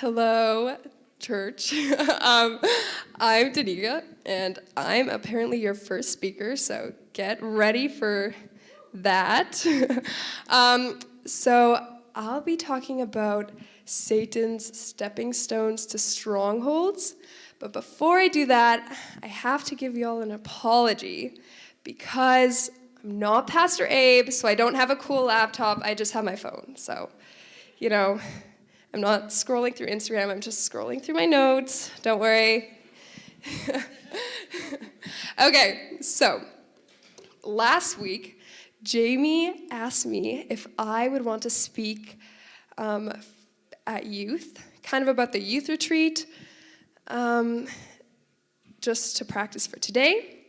Hello, church. I'm Denika, and I'm apparently your first speaker, so get ready for that. So I'll be talking about Satan's stepping stones to strongholds. But before I do that, I have to give you all an apology because I'm not Pastor Abe, so I don't have a cool laptop. I just have my phone. So, I'm not scrolling through Instagram. I'm just scrolling through my notes. Don't worry. Okay, so last week, Jamie asked me if I would want to speak at youth, kind of about the youth retreat, just to practice for today.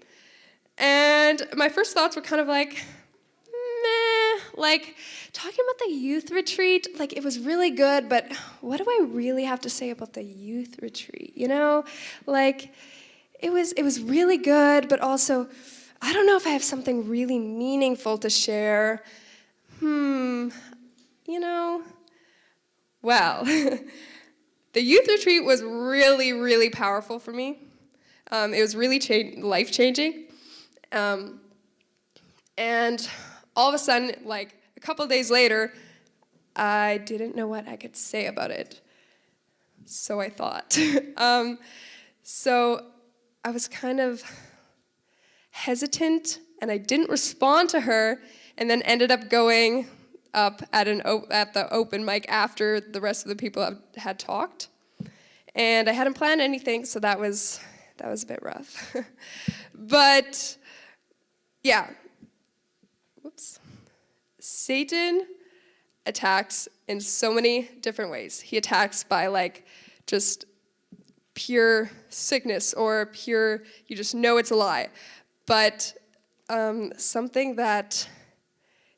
And my first thoughts were kind of like, meh, like talking about the youth retreat, like it was really good, but what do I really have to say about the youth retreat? Like it was really good, but also I don't know if I have something really meaningful to share. Well, the youth retreat was really, really powerful for me. It was really life-changing. And all of a sudden, like a couple of days later, I didn't know what I could say about it. So I thought. So I was kind of hesitant, and I didn't respond to her, and then ended up going up at the open mic after the rest of the people had talked. And I hadn't planned anything, so that was a bit rough. But yeah. Whoops. Satan attacks in so many different ways. He attacks by just pure sickness or pure, you just know it's a lie. But something that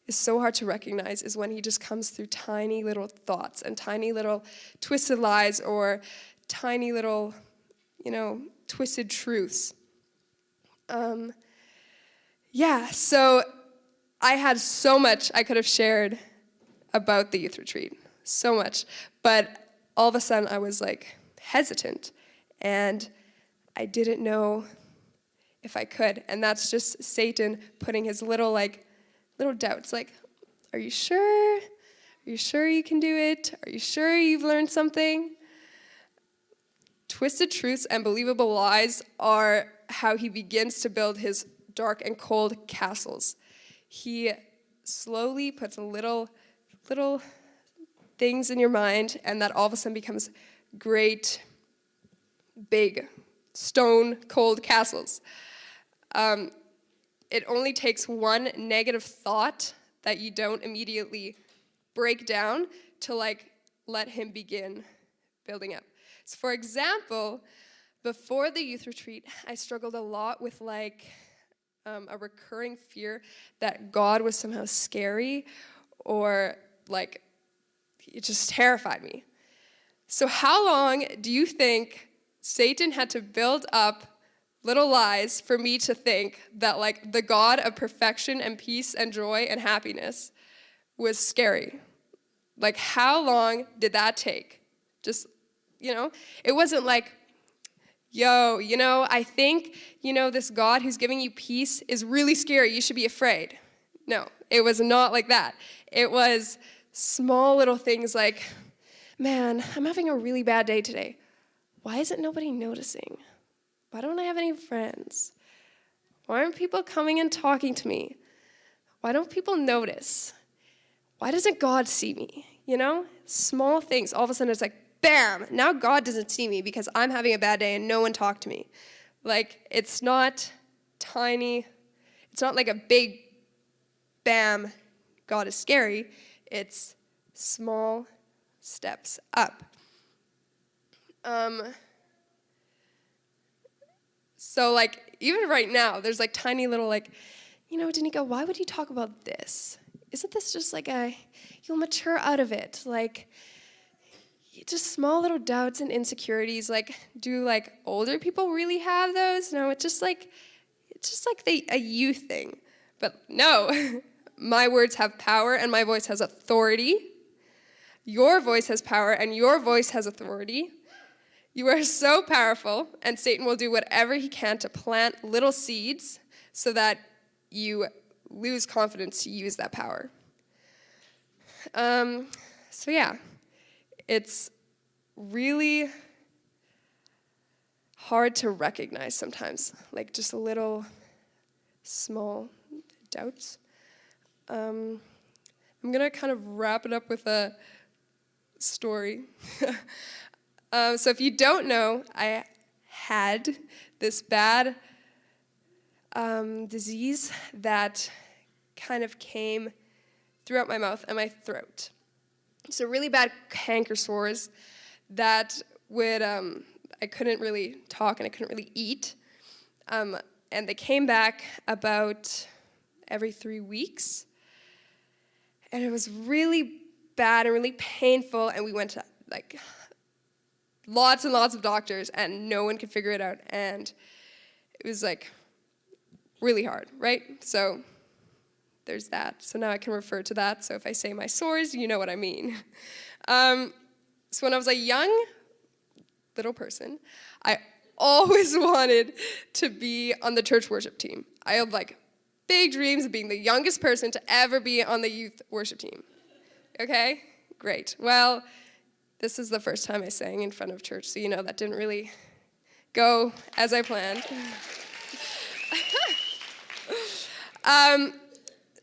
is so hard to recognize is when he just comes through tiny little thoughts and tiny little twisted lies or tiny little, twisted truths. So I had so much I could have shared about the youth retreat, so much. But all of a sudden I was hesitant, and I didn't know if I could. And that's just Satan putting his little doubts, are you sure? Are you sure you can do it? Are you sure you've learned something? Twisted truths and believable lies are how he begins to build his dark and cold castles. He slowly puts little things in your mind, and that all of a sudden becomes great, big, stone cold castles. It only takes one negative thought that you don't immediately break down to let him begin building up. So for example, before the youth retreat, I struggled a lot with a recurring fear that God was somehow scary, or it just terrified me. So how long do you think Satan had to build up little lies for me to think that the God of perfection and peace and joy and happiness was scary? How long did that take? Just, it wasn't I think, this God who's giving you peace is really scary. You should be afraid. No, it was not like that. It was small little things man, I'm having a really bad day today. Why isn't nobody noticing? Why don't I have any friends? Why aren't people coming and talking to me? Why don't people notice? Why doesn't God see me? Small things. All of a sudden it's bam, now God doesn't see me because I'm having a bad day and no one talked to me. It's not tiny. It's not a big, bam, God is scary. It's small steps up. So even right now, there's tiny little Denika, why would you talk about this? Isn't this just you'll mature out of it? Just small little doubts and insecurities. Do older people really have those? No, it's just a youth thing. But no, my words have power and my voice has authority. Your voice has power, and your voice has authority. You are so powerful, and Satan will do whatever he can to plant little seeds so that you lose confidence to use that power. So yeah, it's really hard to recognize sometimes, like just a little small doubts. I'm going to kind of wrap it up with a story. So if you don't know, I had this bad disease that kind of came throughout my mouth and my throat. So really bad canker sores that would, I couldn't really talk and I couldn't really eat. And they came back about every 3 weeks. And it was really bad and really painful, and we went to like lots and lots of doctors, and no one could figure it out, and it was like really hard, right? So there's that. So now I can refer to that. So if I say my sores, you know what I mean. So when I was a young little person, I always wanted to be on the church worship team. I had like big dreams of being the youngest person to ever be on the youth worship team. Okay? Great. Well, this is the first time I sang in front of church, so you know that didn't really go as I planned.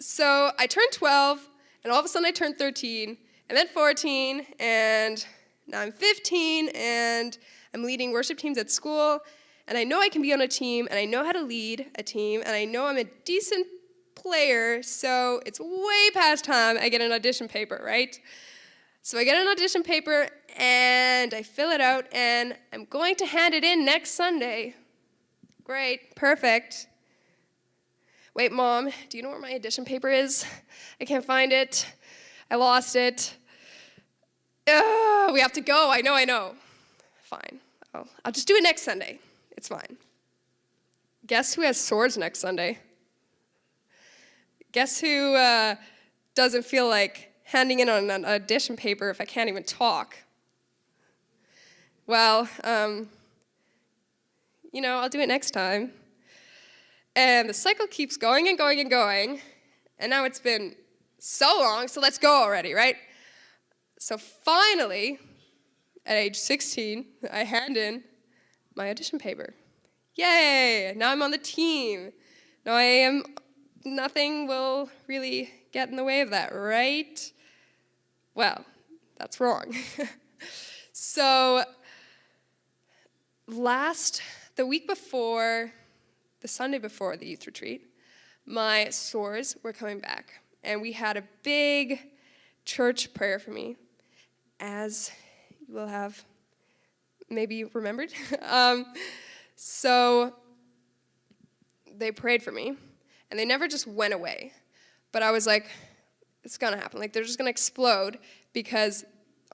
So I turned 12, and all of a sudden I turned 13, and then 14, and now I'm 15, and I'm leading worship teams at school, and I know I can be on a team, and I know how to lead a team, and I know I'm a decent player, so it's way past time I get an audition paper, right? So I get an audition paper, and I fill it out, and I'm going to hand it in next Sunday. Great, perfect. Wait, Mom, do you know where my audition paper is? I can't find it. I lost it. We have to go. I know. Fine. I'll just do it next Sunday. It's fine. Guess who has sores next Sunday? Guess who doesn't feel like handing in on an audition paper if I can't even talk? Well, I'll do it next time. And the cycle keeps going and going and going, and now it's been so long, so let's go already, right? So finally, at age 16, I hand in my audition paper. Yay! Now I'm on the team. Now nothing will really get in the way of that, right? Well, that's wrong. So the week before, the Sunday before the youth retreat, my sores were coming back. And we had a big church prayer for me, as you will have maybe remembered. So they prayed for me, and they never just went away. But I was like, it's going to happen. Like, they're just going to explode, because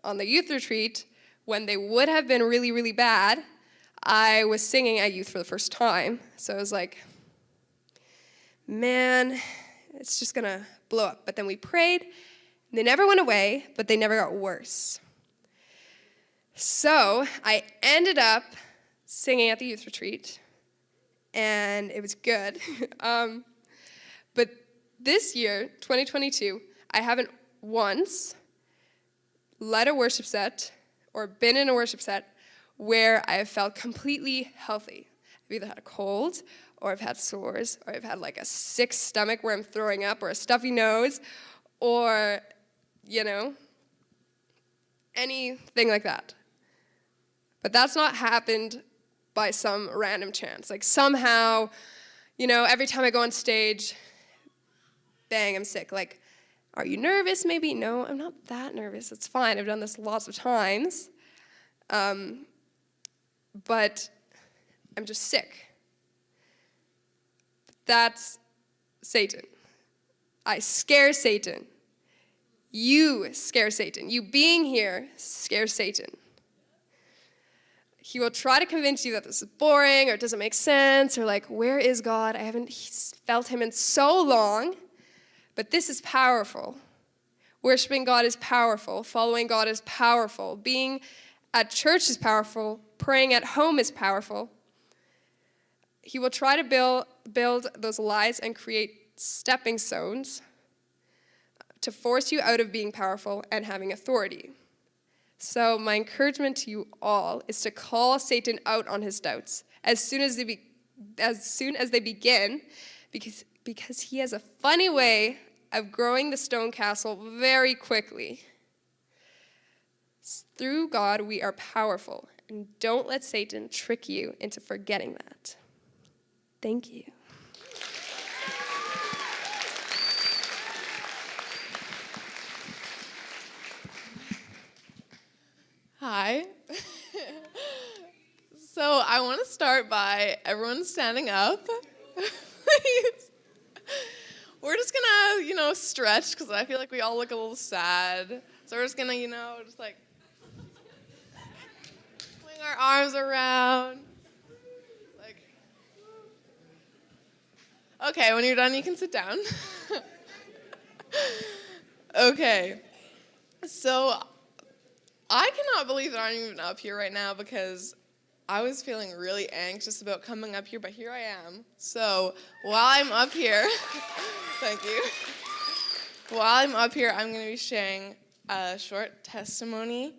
on the youth retreat, when they would have been really, really bad, I was singing at youth for the first time. So I was like, man, it's just going to blow up. But then we prayed, and they never went away, but they never got worse. So I ended up singing at the youth retreat, and it was good. But this year, 2022, I haven't once led a worship set or been in a worship set where I have felt completely healthy. I've either had a cold, or I've had sores, or I've had like a sick stomach where I'm throwing up, or a stuffy nose, or, anything like that. But that's not happened by some random chance. Like somehow, every time I go on stage, bang, I'm sick. Like, are you nervous maybe? No, I'm not that nervous. It's fine. I've done this lots of times. But I'm just sick. That's Satan. I scare Satan. You scare Satan. You being here scares Satan. He will try to convince you that this is boring, or it doesn't make sense, or like, where is God? I haven't felt him in so long. But this is powerful. Worshiping God is powerful. Following God is powerful. Being at church is powerful. Praying at home is powerful. He will try to build those lies and create stepping stones to force you out of being powerful and having authority. So my encouragement to you all is to call Satan out on his doubts as soon as they begin, because he has a funny way of growing the stone castle very quickly. Through God, we are powerful, and don't let Satan trick you into forgetting that. Thank you. Hi. So I want to start by everyone standing up. Please. We're just going to, stretch, because I feel like we all look a little sad. So we're just going to, just like swing our arms around. Like, okay, when you're done, you can sit down. Okay. So I cannot believe that I'm even up here right now, because I was feeling really anxious about coming up here, but here I am. So while I'm up here, thank you. While I'm up here, I'm going to be sharing a short testimony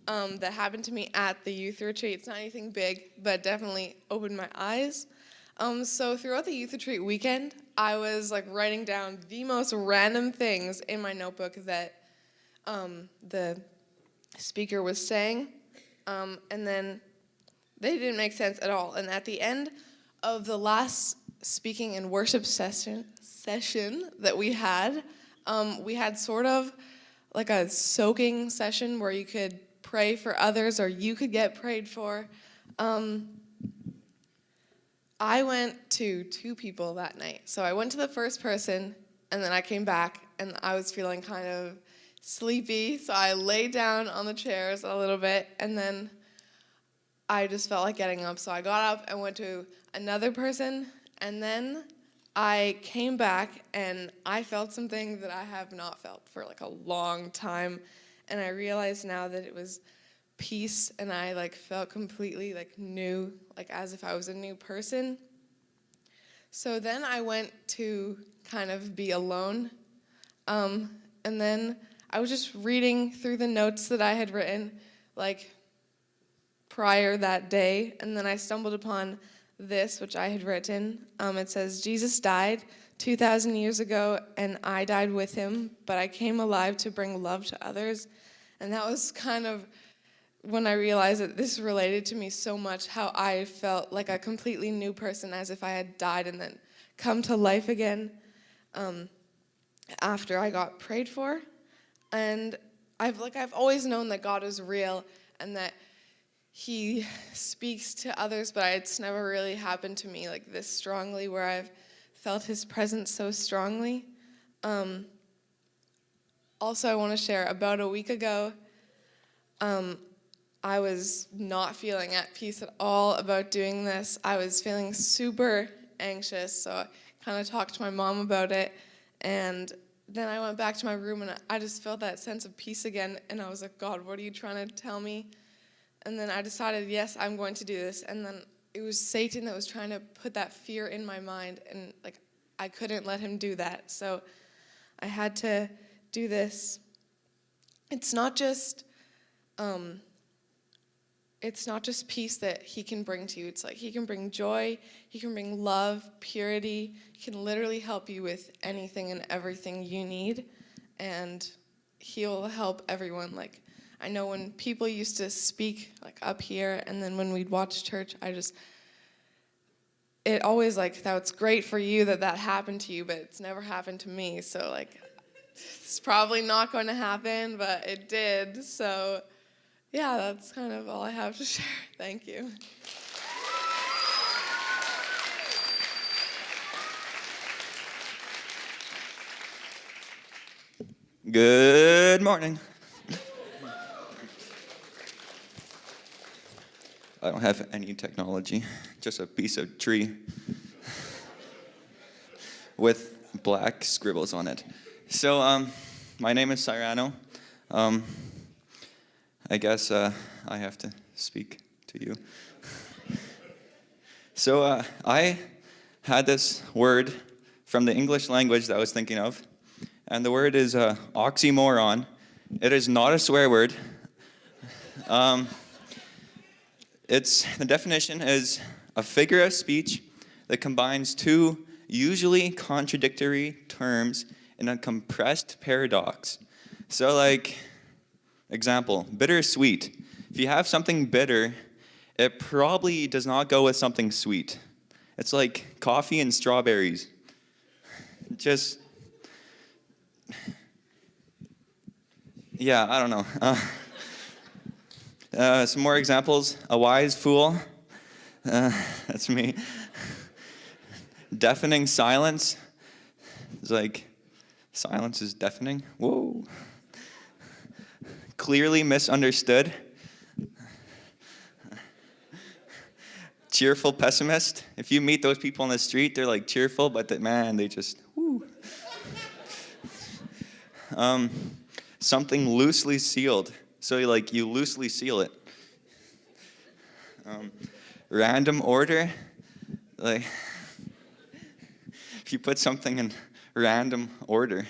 that happened to me at the youth retreat. It's not anything big, but definitely opened my eyes. So throughout the youth retreat weekend, I was writing down the most random things in my notebook that the speaker was saying, and then they didn't make sense at all. And at the end of the last speaking and worship session that we had sort of like a soaking session where you could pray for others or you could get prayed for. I went to 2 people that night. So I went to the first person, and then I came back, and I was feeling kind of sleepy, so I laid down on the chairs a little bit, and then I just felt like getting up, so I got up and went to another person, and then I came back, and I felt something that I have not felt for a long time, and I realized now that it was peace, and I felt completely new, as if I was a new person. So then I went to kind of be alone, and then I was just reading through the notes that I had written, prior that day, and then I stumbled upon this, which I had written. It says, Jesus died 2,000 years ago, and I died with him, but I came alive to bring love to others. And that was kind of when I realized that this related to me so much, how I felt like a completely new person, as if I had died and then come to life again after I got prayed for. And I've always known that God is real and that he speaks to others, but it's never really happened to me this strongly, where I've felt his presence so strongly. Also, I want to share, about a week ago, I was not feeling at peace at all about doing this. I was feeling super anxious, so I kind of talked to my mom about it, and then I went back to my room, and I just felt that sense of peace again, and I was like, God, what are you trying to tell me? And then I decided, yes, I'm going to do this. And then it was Satan that was trying to put that fear in my mind, and I couldn't let him do that. So I had to do this. It's not just peace that he can bring to you. It's he can bring joy, he can bring love, purity. He can literally help you with anything and everything you need, and he'll help everyone. I know when people used to speak up here, and then when we'd watch church, it always that's great for you that happened to you, but it's never happened to me. So it's probably not going to happen, but it did. So yeah, that's kind of all I have to share. Thank you. Good morning. I don't have any technology, just a piece of tree with black scribbles on it. So my name is Cyrano. I guess I have to speak to you. So I had this word from the English language that I was thinking of, and the word is oxymoron. It is not a swear word. The definition is a figure of speech that combines two usually contradictory terms in a compressed paradox. So like, example, bittersweet. If you have something bitter, it probably does not go with something sweet. It's like coffee and strawberries. Just, yeah, I don't know. Some more examples. A wise fool. That's me. Deafening silence. It's like, silence is deafening. Whoa. Clearly misunderstood. Cheerful pessimist. If you meet those people on the street, they're like cheerful, but they just, whoo. Something loosely sealed. So you loosely seal it. Random order. Like, if you put something in random order.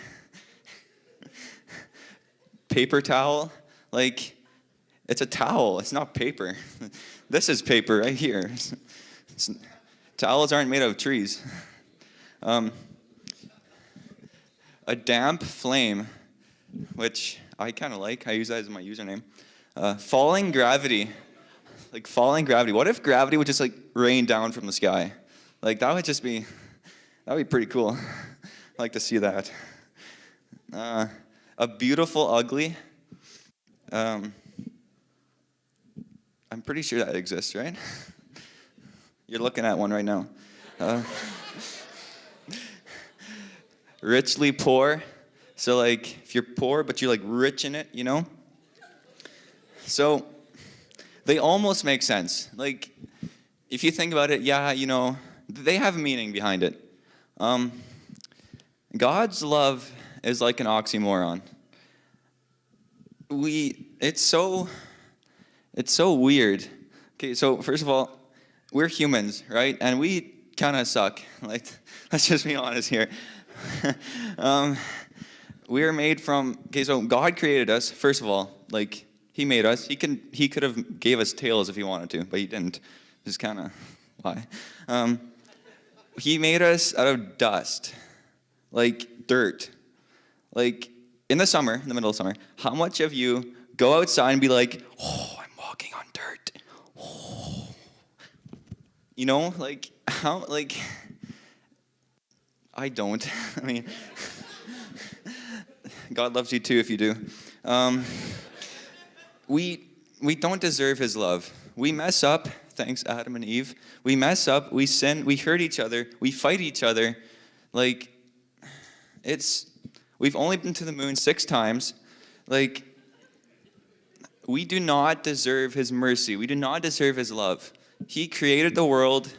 Paper towel. Like, it's a towel. It's not paper. This is paper right here. Towels aren't made of trees. A damp flame, which I kind of like. I use that as my username. Falling gravity. Like falling gravity. What if gravity would just like rain down from the sky? Like that would be pretty cool. I'd like to see that. A beautiful ugly. I'm pretty sure that exists, right? You're looking at one right now. Richly poor. So like if you're poor but you're like rich in it, you know? So they almost make sense. Like if you think about it, yeah, you know, they have a meaning behind it. God's love is like an oxymoron. It's so weird. Okay, so first of all, we're humans, right? And we kind of suck. Like, let's just be honest here. We are made from. Okay, so God created us. First of all, like He made us. He could have gave us tails if He wanted to, but He didn't. Just kind of why. He made us out of dust, like dirt. Like in the summer, in the middle of summer, how much of you go outside and be like, oh, I'm walking on dirt. Oh. You know, like how, like, I don't. I mean, God loves you too if you do. We don't deserve His love. We mess up. Thanks, Adam and Eve. We mess up. We sin. We hurt each other. We fight each other. Like, we've only been to the moon 6 times. Like, we do not deserve His mercy. We do not deserve His love. He created the world.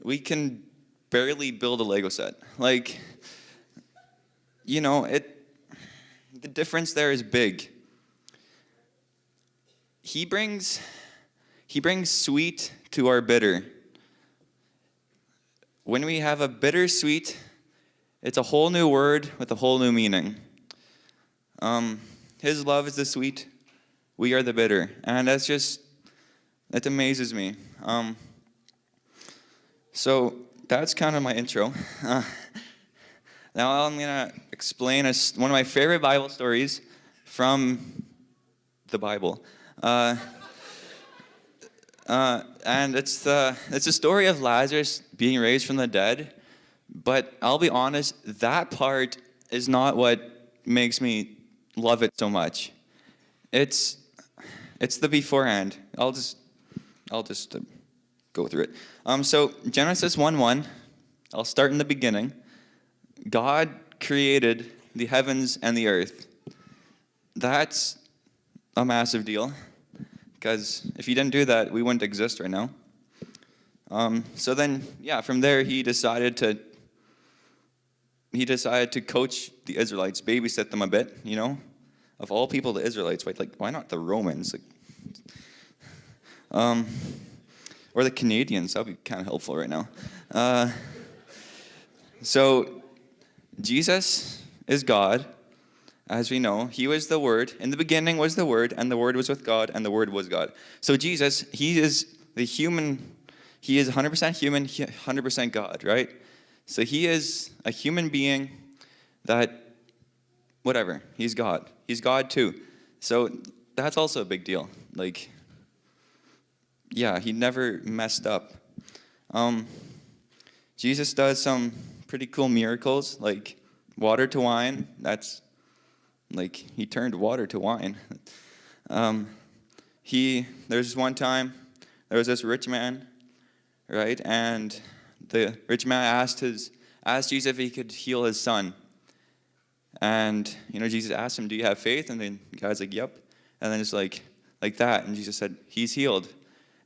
We can barely build a Lego set. Like, you know, the difference there is big. He brings sweet to our bitter. When we have a bittersweet, it's a whole new word with a whole new meaning. His love is the sweet, we are the bitter. And that amazes me. So that's kind of my intro. Now I'm going to explain one of my favorite Bible stories from the Bible. And it's the story of Lazarus being raised from the dead. But I'll be honest, that part is not what makes me love it so much. It's the beforehand. I'll just go through it. So Genesis 1:1. I'll start in the beginning. God created the heavens and the earth. That's a massive deal, because if He didn't do that, we wouldn't exist right now. So then, yeah, from there He decided to he decided to coach the Israelites, babysit them a bit, you know. Of all people, the Israelites, why not the Romans? Or the Canadians, that would be kind of helpful right now. So Jesus is God, as we know. He was the Word. In the beginning was the Word, and the Word was with God, and the Word was God. So Jesus, he is the human, he is 100% human, 100% God, right? So he is a human being that, whatever, he's God. He's God too. So that's also a big deal. Like, yeah, he never messed up. Jesus does some pretty cool miracles, like water to wine. That's like he turned water to wine. There's one time there was this rich man, right? And the rich man asked Jesus if he could heal his son. And Jesus asked him, "Do you have faith?" And then the guy's like, "Yep." And then it's like that. And Jesus said, "He's healed."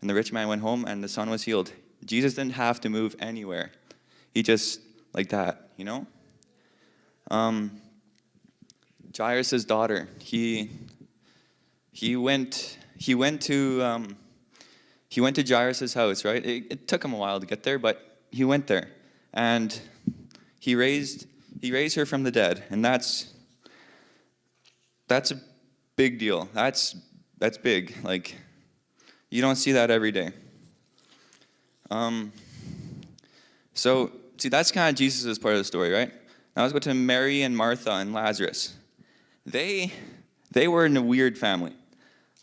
And the rich man went home, and the son was healed. Jesus didn't have to move anywhere. He just, like that, Jairus' daughter, he went to Jairus' house, right? It took him a while to get there, but he went there. And he raised her from the dead. And that's a big deal. That's big. Like, you don't see that every day. So, see, that's kind of Jesus' part of the story, right? Now let's go to Mary and Martha and Lazarus. They were in a weird family.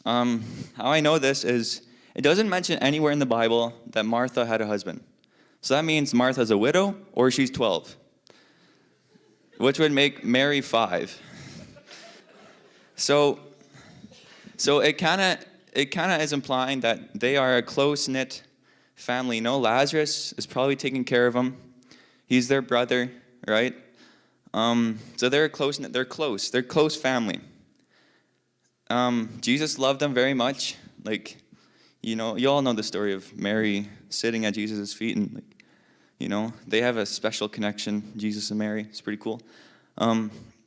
How I know this is, it doesn't mention anywhere in the Bible that Martha had a husband. So that means Martha's a widow or she's 12, which would make Mary 5. So it kind of is implying that they are a close-knit family. Lazarus is probably taking care of them. He's their brother, right? So they're close-knit. They're close family. Jesus loved them very much. Like, you all know the story of Mary sitting at Jesus' feet, and they have a special connection, Jesus and Mary. It's pretty cool.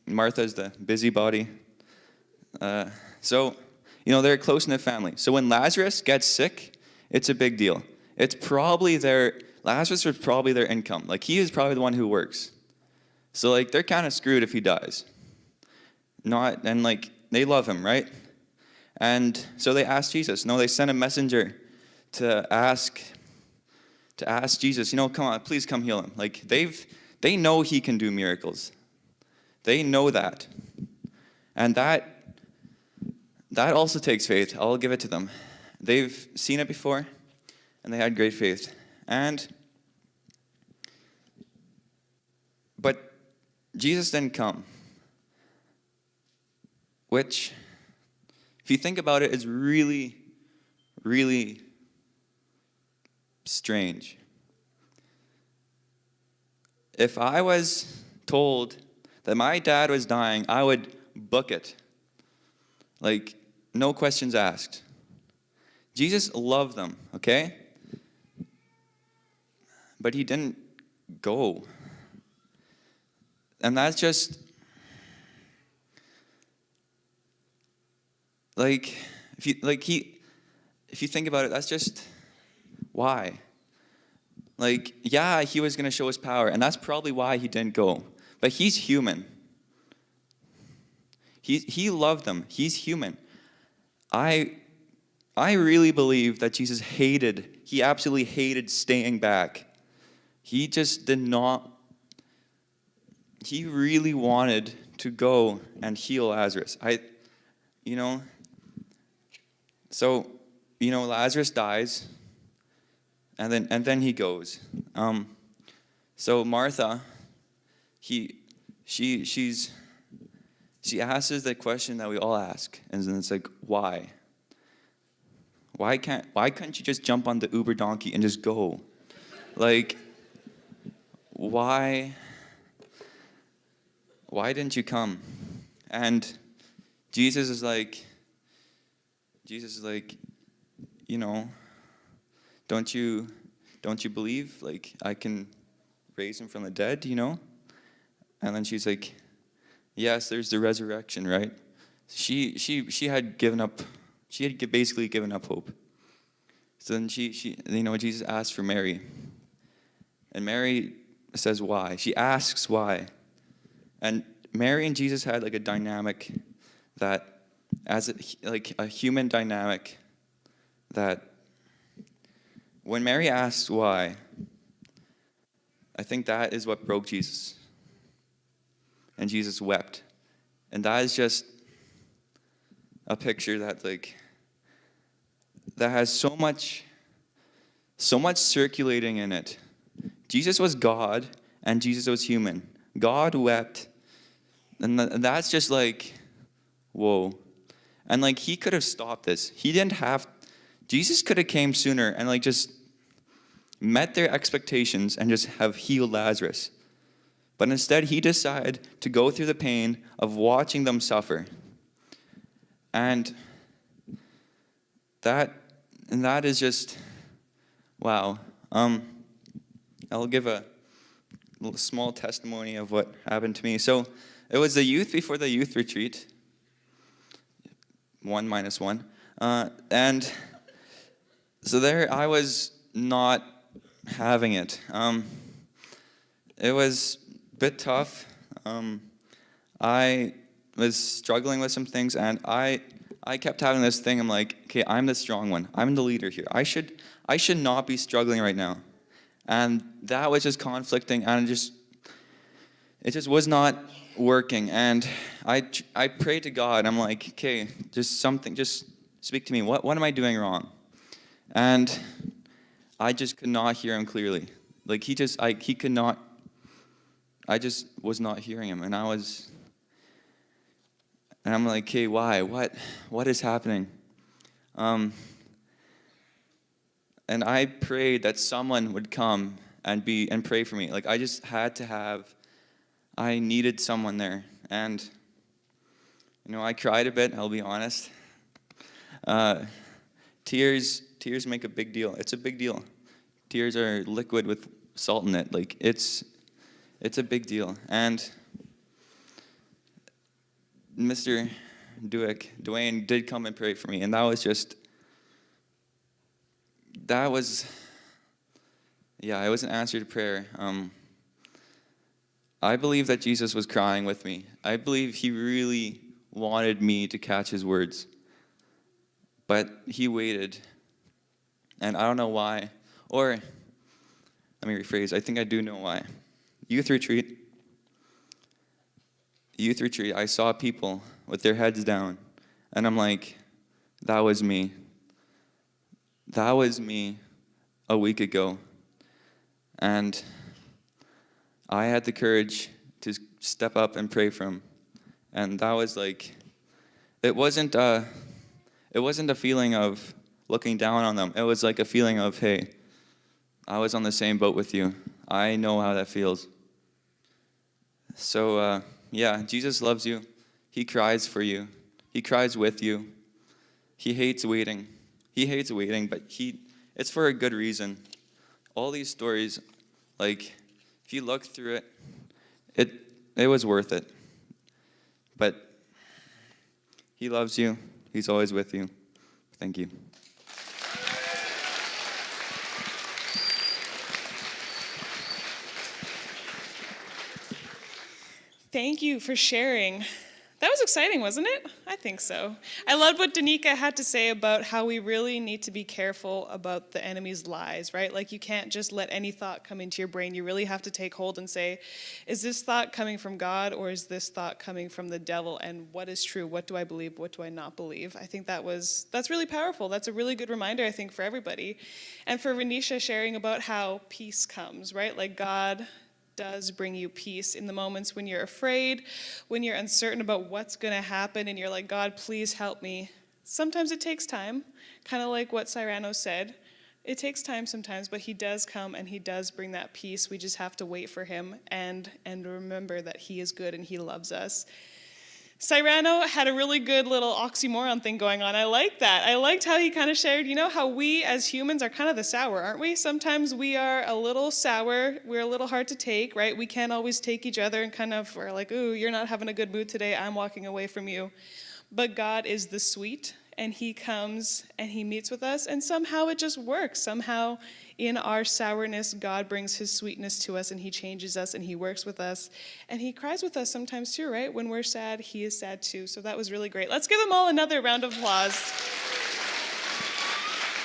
Martha is the busybody. So they're a close-knit family. So when Lazarus gets sick, it's a big deal. Lazarus was probably their income. Like, he is probably the one who works. So, like, they're kind of screwed if he dies. They love him, right? And so they asked Jesus. They sent a messenger to ask Jesus, come on, please come heal him. Like, they know he can do miracles. They know that. And that also takes faith. I'll give it to them. They've seen it before, and they had great faith. But Jesus didn't come, which, if you think about it, is really, really strange. If I was told that my dad was dying, I would book it. Like, no questions asked. Jesus loved them, okay? But he didn't go. And that's just, like, if you think about it, that's just, why? Like, yeah, he was going to show his power, and that's probably why he didn't go. But he's human. He loved them. He's human. I really believe that Jesus he absolutely hated staying back. He just did not, he really wanted to go and heal Lazarus. So, Lazarus dies, and then he goes. So Martha, she asks us the question that we all ask, and then it's like, why? Why couldn't you just jump on the Uber donkey and just go? Like, why didn't you come? And Jesus is like, don't you believe? Like, I can raise him from the dead, And then she's like, yes, there's the resurrection, right? She had given up, basically given up hope. So then Jesus asked for Mary. And Mary says why. She asks why. And Mary and Jesus had like a dynamic that, like a human dynamic, that when Mary asked why, I think that is what broke Jesus. And Jesus wept. And that is just a picture that that has so much circulating in it. Jesus was God and Jesus was human. God wept. And that's just like, whoa. And like he could have stopped this. Jesus could have came sooner and like just met their expectations and just have healed Lazarus. But instead he decided to go through the pain of watching them suffer. And that is just, wow. I'll give a little small testimony of what happened to me. So it was the youth before the youth retreat. 1 minus 1. And so there I was not having it. It was a bit tough. I was struggling with some things, and I kept having this thing. I'm like, okay, I'm the strong one. I'm the leader here. I should not be struggling right now. And that was just conflicting, and it just was not working. And I prayed to God. I'm like, okay, just speak to me. What am I doing wrong? And I just could not hear him clearly. Like he could not. I just was not hearing him, and I'm like, okay, why? What is happening? And I prayed that someone would come and pray for me. Like I just I needed someone there. And I cried a bit, I'll be honest. Tears make a big deal. It's a big deal. Tears are liquid with salt in it. Like it's a big deal. And Mr. Dwayne did come and pray for me, and it was an answer to prayer. I believe that Jesus was crying with me. I believe he really wanted me to catch his words. But he waited. And I don't know why. Or, let me rephrase, I think I do know why. Youth retreat, I saw people with their heads down. And I'm like, that was me. That was me a week ago. And I had the courage to step up and pray for him. And that was like, it wasn't a feeling of looking down on them. It was like a feeling of, hey, I was on the same boat with you. I know how that feels. So, Jesus loves you. He cries for you. He cries with you. He hates waiting. But it's for a good reason. All these stories, like, if you look through it, it was worth it. But he loves you. He's always with you. Thank you. Thank you for sharing. That was exciting, wasn't it? I think so. I loved what Denika had to say about how we really need to be careful about the enemy's lies, right? Like you can't just let any thought come into your brain. You really have to take hold and say, is this thought coming from God or is this thought coming from the devil? And what is true? What do I believe? What do I not believe? I think that's really powerful. That's a really good reminder, I think, for everybody. And for Raneisha sharing about how peace comes, right? Like God does bring you peace in the moments when you're afraid, when you're uncertain about what's going to happen, and you're like, God, please help me. Sometimes it takes time, kind of like what Cyrano said. It takes time sometimes, but he does come and he does bring that peace. We just have to wait for him and remember that he is good and he loves us. Cyrano had a really good little oxymoron thing going on. I like that. I liked how he kind of shared, how we as humans are kind of the sour, aren't we? Sometimes we are a little sour. We're a little hard to take, right? We can't always take each other and we're like, ooh, you're not having a good mood today. I'm walking away from you. But God is the sweet, and he comes and he meets with us, and somehow it just works. Somehow in our sourness, God brings his sweetness to us, and he changes us, and he works with us, and he cries with us sometimes too, right? When we're sad, he is sad too. So that was really great. Let's give them all another round of applause.